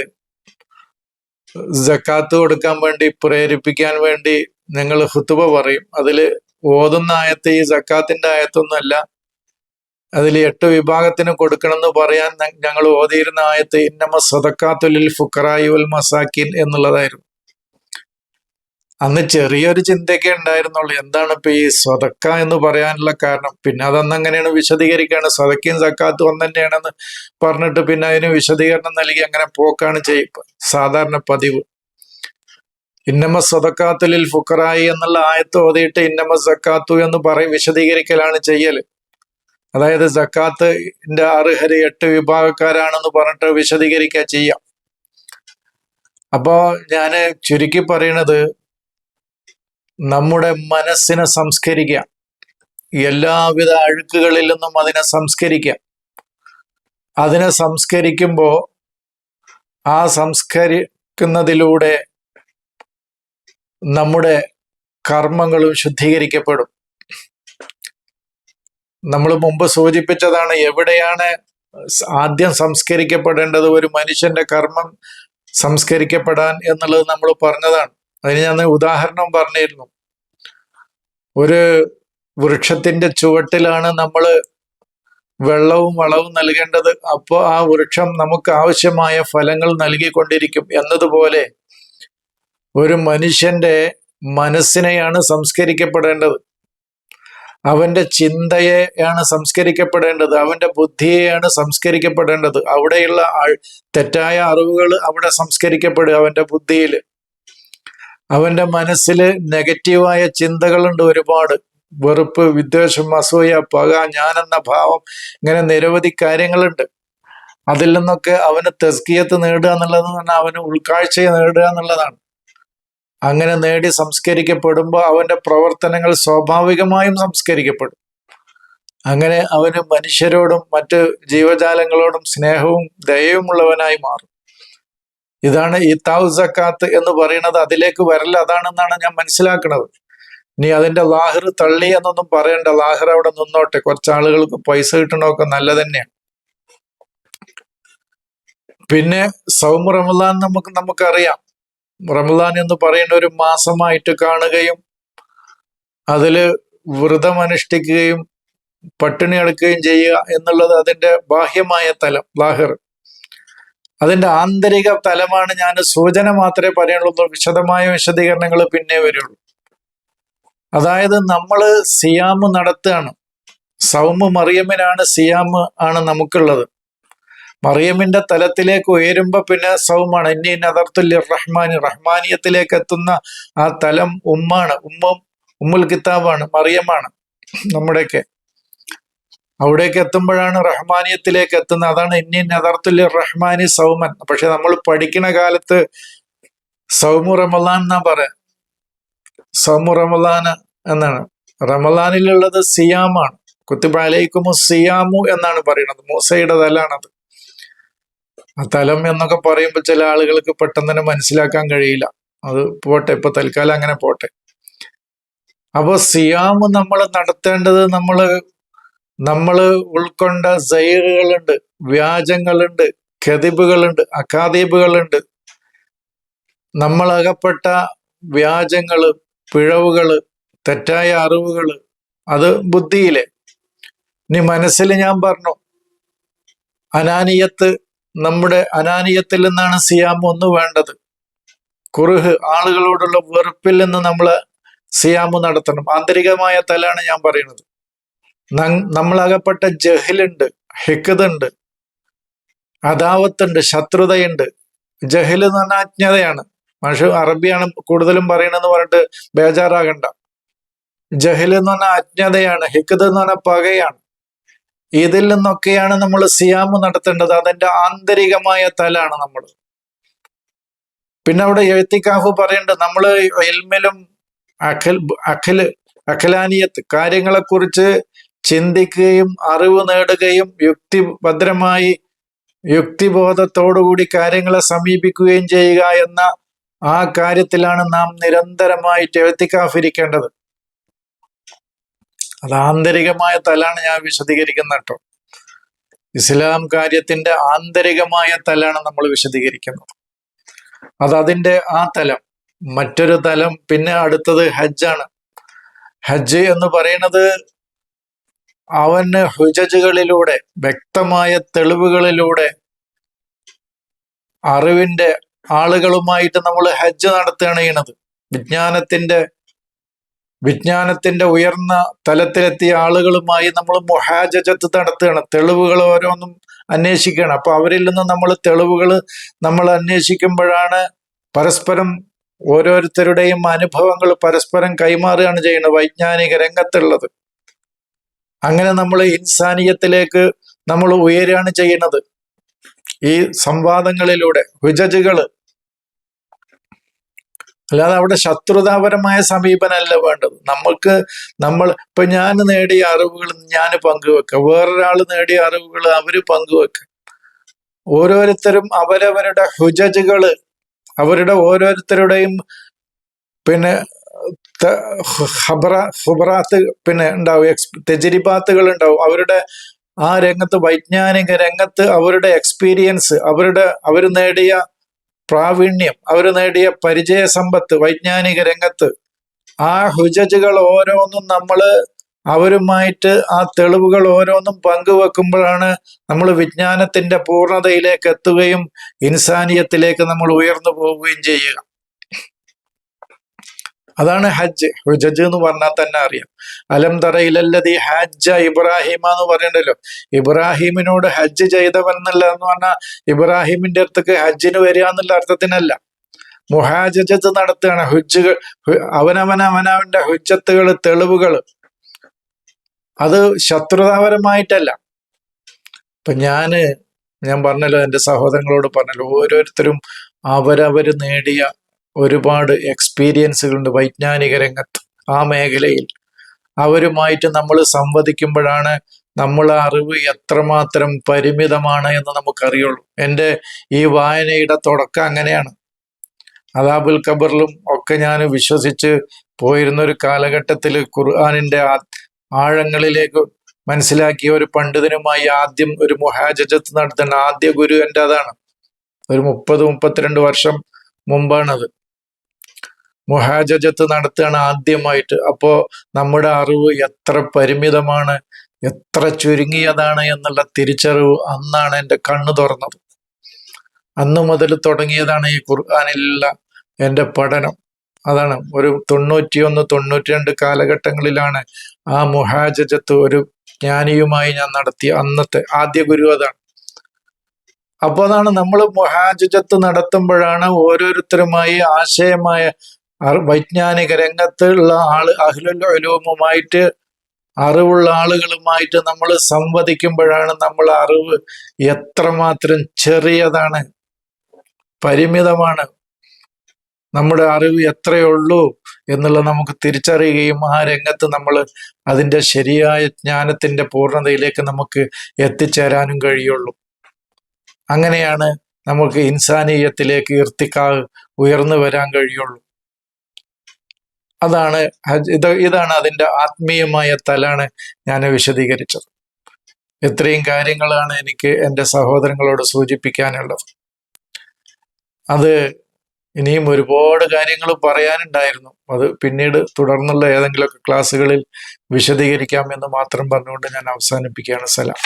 Speaker 1: സക്കാത്ത് കൊടുക്കാൻ വേണ്ടി പ്രേരിപ്പിക്കാൻ വേണ്ടി ഞങ്ങൾ ഖുതുബ പറയും. അതില് ഓതുന്ന ആയത്ത് ഈ സക്കാത്തിന്റെ ആയത്തൊന്നുമല്ല, അതിൽ 8 വിഭാഗത്തിന് കൊടുക്കണം എന്ന് പറയാൻ ഞങ്ങൾ ഓതിയിരുന്ന ആയത്ത് ഇന്നമ സദക്കാത്തുലിൽ ഫുഖറായി വൽ മസാക്കിൻ എന്നുള്ളതായിരുന്നു. അന്ന് ചെറിയൊരു ചിന്തയൊക്കെ ഉണ്ടായിരുന്നുള്ളൂ, എന്താണ് ഇപ്പൊ ഈ സ്വതക്ക എന്ന് പറയാനുള്ള കാരണം. പിന്നെ അതന്നങ്ങനെയാണ് വിശദീകരിക്കുകയാണ്, സ്വതക്കയും സക്കാത്തും ഒന്ന് തന്നെയാണെന്ന് പറഞ്ഞിട്ട് പിന്നെ അതിന് വിശദീകരണം നൽകി അങ്ങനെ പോക്കാണ് സാധാരണ പതിവ്. ഇന്നമ സ്വതക്കാത്തുലിൽ ഫുഖറായി എന്നുള്ള ആയത്ത് ഓതിയിട്ട് ഇന്നമ സക്കാത്തു എന്ന് വിശദീകരിക്കലാണ് ചെയ്യല്. അതായത് സക്കാത്തിന്റെ അർഹര് 8 വിഭാഗക്കാരാണെന്ന് പറഞ്ഞിട്ട് വിശദീകരിക്കുക ചെയ്യാം. അപ്പോ ഞാന് ചുരുക്കി പറയണത്, നമ്മുടെ മനസ്സിനെ സംസ്കരിക്കുക, എല്ലാവിധ അഴുക്കുകളിൽ നിന്നും അതിനെ സംസ്കരിക്കുക. അതിനെ സംസ്കരിക്കുമ്പോ ആ സംസ്കരിക്കുന്നതിലൂടെ നമ്മുടെ കർമ്മങ്ങളും ശുദ്ധീകരിക്കപ്പെടും. നമ്മൾ മുമ്പ് സൂചിപ്പിച്ചതാണ്, എവിടെയാണ് ആദ്യം സംസ്കരിക്കപ്പെടേണ്ടത് ഒരു മനുഷ്യന്റെ കർമ്മം സംസ്കരിക്കപ്പെടാൻ എന്നുള്ളത് നമ്മൾ പറഞ്ഞതാണ്. അതിന് ഞാൻ ഉദാഹരണം പറഞ്ഞിരുന്നു. ഒരു വൃക്ഷത്തിന്റെ ചുവട്ടിലാണ് നമ്മൾ വെള്ളവും വളവും നൽകേണ്ടത്. അപ്പോൾ ആ വൃക്ഷം നമുക്ക് ആവശ്യമായ ഫലങ്ങൾ നൽകിക്കൊണ്ടിരിക്കും. എന്നതുപോലെ ഒരു മനുഷ്യന്റെ മനസ്സിനെയാണ് സംസ്കരിക്കപ്പെടേണ്ടത്. അവന്റെ ചിന്തയെയാണ് സംസ്കരിക്കപ്പെടേണ്ടത്, അവന്റെ ബുദ്ധിയെയാണ് സംസ്കരിക്കപ്പെടേണ്ടത്. അവിടെയുള്ള തെറ്റായ അറിവുകൾ അവിടെ സംസ്കരിക്കപ്പെടുക അവന്റെ ബുദ്ധിയിൽ. അവന്റെ മനസ്സിൽ നെഗറ്റീവായ ചിന്തകളുണ്ട് ഒരുപാട്, വെറുപ്പ്, വിദ്വേഷം, അസൂയ, പക, ഞാനെന്ന ഭാവം, ഇങ്ങനെ നിരവധി കാര്യങ്ങളുണ്ട്. അതിൽ നിന്നൊക്കെ അവന് തസ്കിയത്ത് നേടുക എന്നുള്ളത് പറഞ്ഞാൽ അവന് ഉൾക്കാഴ്ചയെ നേടുക എന്നുള്ളതാണ്. അങ്ങനെ നേടി സംസ്കരിക്കപ്പെടുമ്പോൾ അവന്റെ പ്രവർത്തനങ്ങൾ സ്വാഭാവികമായും സംസ്കരിക്കപ്പെടും. അങ്ങനെ അവന് മനുഷ്യരോടും മറ്റ് ജീവജാലങ്ങളോടും സ്നേഹവും ദയവുമുള്ളവനായി മാറും. ഇതാണ് ഈ താവ് സക്കാത്ത് എന്ന് പറയുന്നത്. അതിലേക്ക് വരൽ അതാണെന്നാണ് ഞാൻ മനസ്സിലാക്കുന്നത്. ഇനി അതിന്റെ ലാഹിർ തള്ളി എന്നൊന്നും പറയണ്ട, ലാഹിർ അവിടെ നിന്നോട്ടെ. കുറച്ചാളുകൾക്ക് പൈസ കിട്ടണമൊക്കെ നല്ലത് തന്നെയാണ്. പിന്നെ സൗമ് റമദാൻ നമുക്കറിയാം. റമദാൻ എന്ന് പറയുന്ന ഒരു മാസമായിട്ട് കാണുകയും അതില് വ്രതം അനുഷ്ഠിക്കുകയും പട്ടിണി എടുക്കുകയും ചെയ്യുക എന്നുള്ളത് അതിന്റെ ബാഹ്യമായ തലം, ലാഹിർ. അതിന്റെ ആന്തരിക തലമാണ് ഞാൻ സൂചന മാത്രമേ പറയുള്ളൂ. വിശദമായ വിശദീകരണങ്ങൾ പിന്നെ വരുള്ളൂ. അതായത് നമ്മള് സിയാമ് നടത്തുകയാണ്. സൗമ് മറിയമിനാണ്, സിയാമ് ആണ് നമുക്കുള്ളത്. മറിയമിന്റെ തലത്തിലേക്ക് ഉയരുമ്പോ പിന്നെ സൗമാണ്. ഇന്നി നദർത്തുൽ റഹ്മാനി, റഹ്മാനിയത്തിലേക്ക് എത്തുന്ന ആ തലം ഉമ്മാണ്, ഉമ്മുൽ കിതാബാണ്, മറിയമാണ് നമ്മുടെയൊക്കെ. അവിടേക്ക് എത്തുമ്പോഴാണ് റഹ്മാനിയത്തിലേക്ക് എത്തുന്നത്. അതാണ് ഇന്നി നദർത്തുൽ റഹ്മാനി സൗമൻ. പക്ഷെ നമ്മൾ പഠിക്കുന്ന കാലത്ത് സൗമു റമദാൻ എന്നാ പറയാ, സൗമു റമദാൻ എന്നാണ്. റമദാനിലുള്ളത് സിയാമാണ്. കുത്തിബ അലൈക്കുമു സിയാമു എന്നാണ് പറയുന്നത്. മൂസയുടെ തലാണത്. ആ തലം എന്നൊക്കെ പറയുമ്പോൾ ചില ആളുകൾക്ക് പെട്ടെന്ന് തന്നെ മനസ്സിലാക്കാൻ കഴിയില്ല. അത് പോട്ടെ, ഇപ്പൊ തൽക്കാലം അങ്ങനെ പോട്ടെ. അപ്പൊ സിയാമ് നമ്മൾ നടത്തേണ്ടത്, നമ്മള് ഉൾക്കൊണ്ട സൈറുകളുണ്ട്, വ്യാജങ്ങളുണ്ട്, കെതിബുകളുണ്ട്, അക്കാദീബുകളുണ്ട്. നമ്മളകപ്പെട്ട വ്യാജങ്ങള്, പിഴവുകള്, തെറ്റായ അറിവുകള്, അത് ബുദ്ധിയിലെ. ഇനി മനസ്സിൽ ഞാൻ പറഞ്ഞു, അനാനിയത്ത്, നമ്മുടെ അനാനിയത്തിൽ നിന്നാണ് സിയാം ഒന്ന് വേണ്ടത്. കുറുഹ്, ആളുകളോടുള്ള വെറുപ്പിൽ നിന്ന് നമ്മൾ സിയാമ് നടത്തണം. ആന്തരികമായ തലാണ് ഞാൻ പറയുന്നത്. നമ്മളകപ്പെട്ട ജഹിലുണ്ട്, ഹിക്കതുണ്ട്, അദാവത്തുണ്ട്, ശത്രുതയുണ്ട്. ജഹില് എന്ന് പറഞ്ഞാൽ അജ്ഞതയാണ്. മനുഷ്യ അറബിയാണ് കൂടുതലും പറയണെന്ന് പറഞ്ഞിട്ട് ബേജാറാകണ്ട. ജഹില് എന്ന് പറഞ്ഞാൽ അജ്ഞതയാണ്, ഹിക്കത് എന്ന് പറഞ്ഞാൽ പകയാണ്. ഇതിൽ നിന്നൊക്കെയാണ് നമ്മൾ സിയാമ് നടത്തേണ്ടത്. അതിന്റെ ആന്തരികമായ തലാണ് നമ്മൾ. പിന്നെ അവിടെ എഴുത്തിക്കാഫ് പറയേണ്ടത്, നമ്മൾ ഇൽമിലും അഖലാനിയത്ത് കാര്യങ്ങളെക്കുറിച്ച് ചിന്തിക്കുകയും അറിവ് നേടുകയും യുക്തിഭദ്രമായി യുക്തിബോധത്തോടുകൂടി കാര്യങ്ങളെ സമീപിക്കുകയും ചെയ്യുക എന്ന ആ കാര്യത്തിലാണ് നാം നിരന്തരമായിട്ട് എഴുത്തിക്കാഫ് ഇരിക്കേണ്ടത്. അത് ആന്തരികമായ തലാണ് ഞാൻ വിശദീകരിക്കുന്നത് കേട്ടോ. ഇസ്ലാം കാര്യത്തിന്റെ ആന്തരികമായ തലാണ് നമ്മൾ വിശദീകരിക്കുന്നത്. അതിന്റെ ആ തലം. മറ്റൊരു തലം പിന്നെ അടുത്തത് ഹജ്ജാണ്. ഹജ്ജ് എന്ന് പറയുന്നത് അവന് ഹുജജുകളിലൂടെ, വ്യക്തമായ തെളിവുകളിലൂടെ, അറിവിന്റെ ആളുകളുമായിട്ട് നമ്മൾ ഹജ്ജ് നടത്തുകയാണ് ചെയ്യണത്. വിജ്ഞാനത്തിന്റെ ഉയർന്ന തലത്തിലെത്തിയ ആളുകളുമായി നമ്മൾ മുഹാജത്ത് നടത്തുകയാണ്. തെളിവുകൾ ഓരോന്നും അന്വേഷിക്കുകയാണ്. അപ്പൊ അവരിൽ നിന്ന് നമ്മൾ തെളിവുകൾ നമ്മൾ അന്വേഷിക്കുമ്പോഴാണ് പരസ്പരം ഓരോരുത്തരുടെയും അനുഭവങ്ങൾ പരസ്പരം കൈമാറുകയാണ് ചെയ്യുന്നത്, വൈജ്ഞാനിക രംഗത്തുള്ളത്. അങ്ങനെ നമ്മൾ ഇൻസാനിയത്തിലേക്ക് നമ്മൾ ഉയരുകയാണ് ചെയ്യുന്നത് ഈ സംവാദങ്ങളിലൂടെ, ഹുജജുകള്. അല്ലാതെ അവിടെ ശത്രുതാപരമായ സമീപനമല്ല വേണ്ടത്. ഇപ്പൊ ഞാൻ നേടിയ അറിവുകൾ ഞാൻ പങ്കുവെക്കുക, വേറൊരാൾ നേടിയ അറിവുകൾ അവര് പങ്കുവെക്കുക. ഓരോരുത്തരും അവരവരുടെ ഹുജജുകള്, അവരുടെ ഓരോരുത്തരുടെയും പിന്നെ ഖുബറാത്ത് പിന്നെ ഉണ്ടാവും, തെജരിബാത്തുകൾ ഉണ്ടാവും. അവരുടെ ആ രംഗത്ത്, വൈജ്ഞാനിക രംഗത്ത് അവരുടെ എക്സ്പീരിയൻസ്, അവർ നേടിയ പ്രാവീണ്യം, അവർ നേടിയ പരിചയ സമ്പത്ത് വൈജ്ഞാനിക രംഗത്ത്, ആ ഹുജജുകൾ ഓരോന്നും നമ്മള് അവരുമായിട്ട് ആ തെളിവുകൾ ഓരോന്നും പങ്കുവെക്കുമ്പോഴാണ് നമ്മൾ വിജ്ഞാനത്തിന്റെ പൂർണ്ണതയിലേക്ക് എത്തുകയും ഇൻസാനിയത്തിലേക്ക് നമ്മൾ ഉയർന്നു പോവുകയും ചെയ്യുക. അതാണ് ഹജ്ജ്. ഹുജജ് എന്ന് പറഞ്ഞാൽ തന്നെ അറിയാം. അലം തറയിലല്ലതി ഹജ്ജ ഇബ്രാഹിമ എന്ന് പറയണ്ടല്ലോ. ഇബ്രാഹിമിനോട് ഹജ്ജ് ചെയ്തവൻ എന്നുള്ളതെന്ന് പറഞ്ഞാൽ ഇബ്രാഹിമിന്റെ അടുത്തേക്ക് ഹജ്ജിന് വരിക എന്നുള്ള അർത്ഥത്തിനല്ല. മുഹാജത്ത് നടത്തുകയാണ്. ഹുജ്ജുകൾ, അവനവന്റെ ഹുജ്ജത്തുകൾ, തെളിവുകൾ. അത് ശത്രുതാപരമായിട്ടല്ല. ഇപ്പൊ ഞാൻ പറഞ്ഞല്ലോ, എൻ്റെ സഹോദരങ്ങളോട് പറഞ്ഞല്ലോ, ഓരോരുത്തരും അവരവര് നേടിയ ഒരുപാട് എക്സ്പീരിയൻസുകളുണ്ട് വൈജ്ഞാനിക രംഗത്ത്. ആ മേഖലയിൽ അവരുമായിട്ട് നമ്മൾ സംവദിക്കുമ്പോഴാണ് നമ്മൾ അറിവ് എത്രമാത്രം പരിമിതമാണ് എന്ന് നമുക്കറിയുള്ളൂ. എൻ്റെ ഈ വായനയുടെ തുടക്കം അങ്ങനെയാണ്. അദാബുൽ ഖബറിലും ഒക്കെ ഞാൻ വിശ്വസിച്ച് പോയിരുന്ന ഒരു കാലഘട്ടത്തിൽ ഖുർആനിന്റെ ആഴങ്ങളിലേക്ക് മനസ്സിലാക്കിയ ഒരു പണ്ഡിതനുമായി ആദ്യം ഒരു മുഹാജത്ത് നടത്തേണ്ട ആദ്യ ഗുരു എൻ്റെ അതാണ്. ഒരു 30-32 വർഷം മുമ്പാണത്. മുഹാജത്ത് നടത്തുകയാണ് ആദ്യമായിട്ട്. അപ്പോ നമ്മുടെ അറിവ് എത്ര പരിമിതമാണ്, എത്ര ചുരുങ്ങിയതാണ് എന്നുള്ള തിരിച്ചറിവ് അന്നാണ് എൻ്റെ കണ്ണു തുറന്നത്. അന്ന് മുതൽ തുടങ്ങിയതാണ് ഈ ഖുർആനിലുള്ള എൻ്റെ പഠനം. അതാണ് ഒരു 91-92 കാലഘട്ടങ്ങളിലാണ് ആ മുഹാജത്ത് ഒരു ജ്ഞാനിയുമായി ഞാൻ നടത്തിയ അന്നത്തെ ആദ്യ ഗുരു അതാണ്. അപ്പൊ അതാണ് നമ്മൾ മുഹാജത്ത് നടത്തുമ്പോഴാണ് ഓരോരുത്തരുമായി ആശയമായ വൈജ്ഞാനിക രംഗത്തുള്ള അഹ്ലുൽ ഉലൂമുമായിട്ട്, അറിവുള്ള ആളുകളുമായിട്ട് നമ്മൾ സംവദിക്കുമ്പോഴാണ് നമ്മൾ അറിവ് എത്രമാത്രം ചെറിയതാണ്, പരിമിതമാണ്, നമ്മുടെ അറിവ് എത്രയുള്ളൂ എന്നുള്ളത് നമുക്ക് തിരിച്ചറിയുകയും ആ രംഗത്ത് നമ്മൾ അതിൻ്റെ ശരിയായ ജ്ഞാനത്തിന്റെ പൂർണ്ണതയിലേക്ക് നമുക്ക് എത്തിച്ചേരാനും കഴിയുള്ളൂ. അങ്ങനെയാണ് നമുക്ക് ഇൻസാനിയത്തിലേക്ക് ഉയർന്നു വരാൻ കഴിയുള്ളൂ. അതാണ് ഇതാണ് അതിൻ്റെ ആത്മീയമായ തലാണ് ഞാൻ വിശദീകരിച്ചത്. ഇത്രയും കാര്യങ്ങളാണ് എനിക്ക് എൻ്റെ സഹോദരങ്ങളോട് സൂചിപ്പിക്കാനുള്ളത്. അത് ഇനിയും ഒരുപാട് കാര്യങ്ങൾ പറയാനുണ്ടായിരുന്നു. അത് പിന്നീട് തുടർന്നുള്ള ഏതെങ്കിലുമൊക്കെ ക്ലാസ്സുകളിൽ വിശദീകരിക്കാം എന്ന് മാത്രം പറഞ്ഞുകൊണ്ട് ഞാൻ അവസാനിപ്പിക്കുകയാണ്. സലാം.